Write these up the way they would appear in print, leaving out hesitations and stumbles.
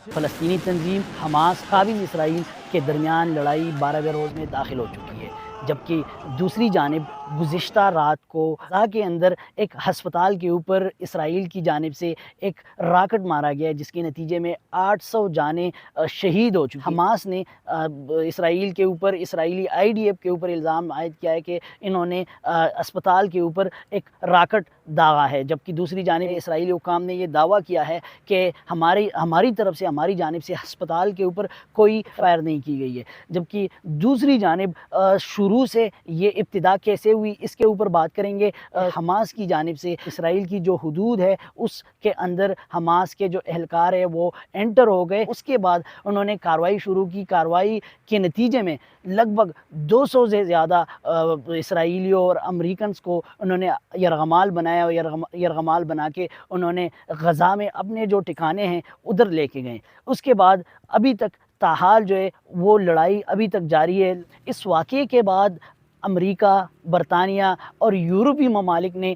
فلسطینی تنظیم حماس قابض اسرائیل کے درمیان لڑائی 12ویں روز میں داخل ہو چکی ہے، جبکہ دوسری جانب گزشتہ رات کو غزہ کے اندر ایک ہسپتال کے اوپر اسرائیل کی جانب سے ایک راکٹ مارا گیا، جس کے نتیجے میں 800 جانیں شہید ہو چکی ہیں۔ حماس نے اسرائیل کے اوپر، اسرائیلی IDF کے اوپر الزام عائد کیا ہے کہ انہوں نے اسپتال کے اوپر ایک راکٹ داغا ہے، جبکہ دوسری جانب اسرائیلی حکام نے یہ دعویٰ کیا ہے کہ ہماری طرف سے، ہماری جانب سے ہسپتال کے اوپر کوئی فائر نہیں کی گئی ہے۔ جبکہ دوسری جانب شروع سے یہ ابتدا کیسے ہوئی، اس کے اوپر بات کریں گے۔ حماس کی جانب سے اسرائیل کی جو حدود ہے اس کے اندر حماس کے جو اہلکار ہے وہ انٹر ہو گئے، اس کے بعد انہوں نے کارروائی شروع کی۔ کارروائی کے نتیجے میں لگ بھگ 200 سے زیادہ اسرائیلیوں اور امریکنز کو انہوں نے یرغمال بنایا، اور یرغمال بنا کے انہوں نے غزہ میں اپنے جو ٹھکانے ہیں ادھر لے کے گئے۔ اس کے بعد ابھی تک تاحال جو ہے وہ لڑائی ابھی تک جاری ہے۔ اس واقعے کے بعد امریکہ، برطانیہ اور یورپی ممالک نے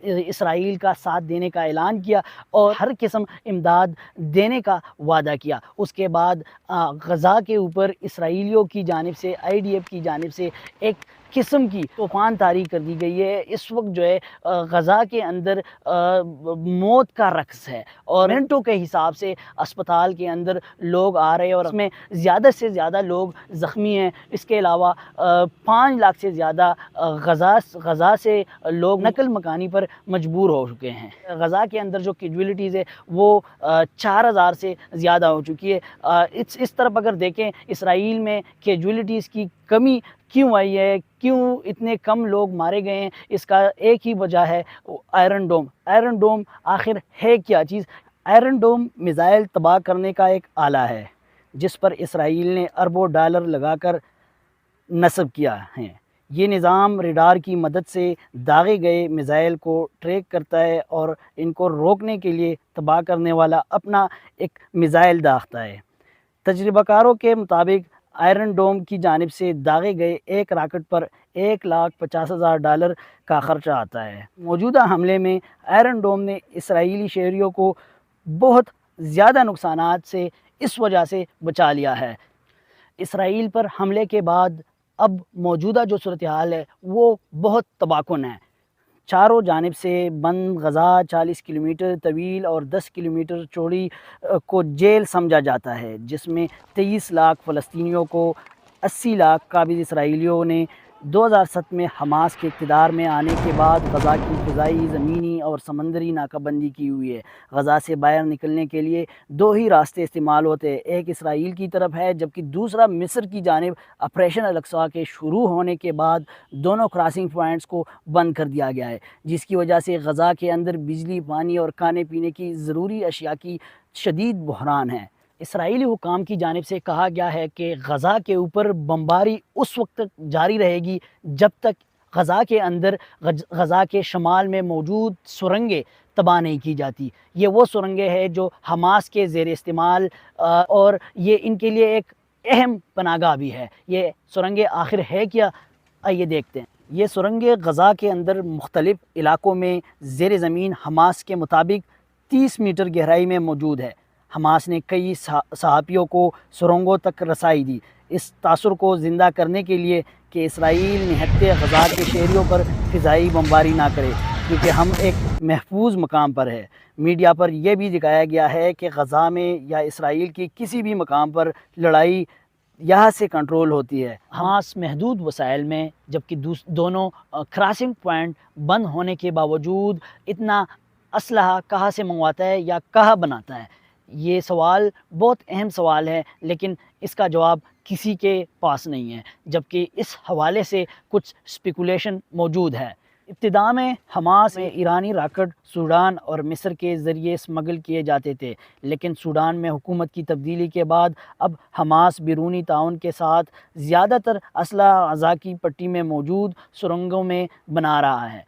اسرائیل کا ساتھ دینے کا اعلان کیا اور ہر قسم امداد دینے کا وعدہ کیا۔ اس کے بعد غزہ کے اوپر اسرائیلیوں کی جانب سے، IDF کی جانب سے ایک قسم کی طوفان طاری کر دی گئی ہے۔ اس وقت جو ہے غزہ کے اندر موت کا رقص ہے، اور منٹوں کے حساب سے اسپتال کے اندر لوگ آ رہے ہیں، اور اس میں زیادہ سے زیادہ لوگ زخمی ہیں۔ اس کے علاوہ 5 لاکھ سے زیادہ غزہ سے لوگ نقل مکانی پر مجبور ہو چکے ہیں۔ غزہ کے اندر جو کیجویلٹیز ہے وہ 4000 سے زیادہ ہو چکی ہے۔ اس طرف اگر دیکھیں اسرائیل میں کیجویلٹیز کی کمی کیوں آئی ہے، کیوں اتنے کم لوگ مارے گئے ہیں، اس کا ایک ہی وجہ ہے آئرن ڈوم۔ آئرن ڈوم آخر ہے کیا چیز؟ آئرن ڈوم میزائل تباہ کرنے کا ایک آلہ ہے جس پر اسرائیل نے اربوں ڈالر لگا کر نصب کیا ہے۔ یہ نظام ریڈار کی مدد سے داغے گئے میزائل کو ٹریک کرتا ہے اور ان کو روکنے کے لیے تباہ کرنے والا اپنا ایک میزائل داغتا ہے۔ تجربہ کاروں کے مطابق آئرن ڈوم کی جانب سے داغے گئے ایک راکٹ پر $1,50,000 کا خرچہ آتا ہے۔ موجودہ حملے میں آئرن ڈوم نے اسرائیلی شہریوں کو بہت زیادہ نقصانات سے اس وجہ سے بچا لیا ہے۔ اسرائیل پر حملے کے بعد اب موجودہ جو صورتحال ہے وہ بہت تباہ کن ہے۔ چاروں جانب سے بند غزہ 40 کلومیٹر طویل اور 10 کلومیٹر چوڑی کو جیل سمجھا جاتا ہے، جس میں 23 لاکھ فلسطینیوں کو 80 لاکھ قابض اسرائیلیوں نے 2007 میں حماس کے اقتدار میں آنے کے بعد غزہ کی فضائی، زمینی اور سمندری ناکہ بندی کی ہوئی ہے۔ غزہ سے باہر نکلنے کے لیے 2 ہی راستے استعمال ہوتے ہیں، ایک اسرائیل کی طرف ہے جبکہ دوسرا مصر کی جانب۔ آپریشن الاقصی کے شروع ہونے کے بعد دونوں کراسنگ پوائنٹس کو بند کر دیا گیا ہے، جس کی وجہ سے غزہ کے اندر بجلی، پانی اور کھانے پینے کی ضروری اشیاء کی شدید بحران ہے۔ اسرائیلی حکام کی جانب سے کہا گیا ہے کہ غزہ کے اوپر بمباری اس وقت تک جاری رہے گی جب تک غزہ کے اندر، غزہ کے شمال میں موجود سرنگیں تباہ نہیں کی جاتی۔ یہ وہ سرنگیں ہیں جو حماس کے زیر استعمال، اور یہ ان کے لیے ایک اہم پناہ گاہ بھی ہے۔ یہ سرنگیں آخر ہے کیا، آئیے دیکھتے ہیں۔ یہ سرنگیں غزہ کے اندر مختلف علاقوں میں زیر زمین حماس کے مطابق 30 میٹر گہرائی میں موجود ہے۔ حماس نے کئی صحافیوں کو سرنگوں تک رسائی دی، اس تاثر کو زندہ کرنے کے لیے کہ اسرائیل نہتے غزہ کے شہریوں پر فضائی بمباری نہ کرے، کیونکہ ہم ایک محفوظ مقام پر ہے۔ میڈیا پر یہ بھی دکھایا گیا ہے کہ غزہ میں یا اسرائیل کی کسی بھی مقام پر لڑائی یہاں سے کنٹرول ہوتی ہے۔ حماس محدود وسائل میں، جبکہ دونوں کراسنگ پوائنٹ بند ہونے کے باوجود اتنا اسلحہ کہاں سے منگواتا ہے یا کہاں بناتا ہے؟ یہ سوال بہت اہم سوال ہے، لیکن اس کا جواب کسی کے پاس نہیں ہے، جبکہ اس حوالے سے کچھ اسپیکولیشن موجود ہے۔ ابتدا میں حماس میں ایرانی راکٹ سوڈان اور مصر کے ذریعے اسمگل کیے جاتے تھے، لیکن سوڈان میں حکومت کی تبدیلی کے بعد اب حماس بیرونی تعاون کے ساتھ زیادہ تر اسلحہ غزہ کی پٹی میں موجود سرنگوں میں بنا رہا ہے۔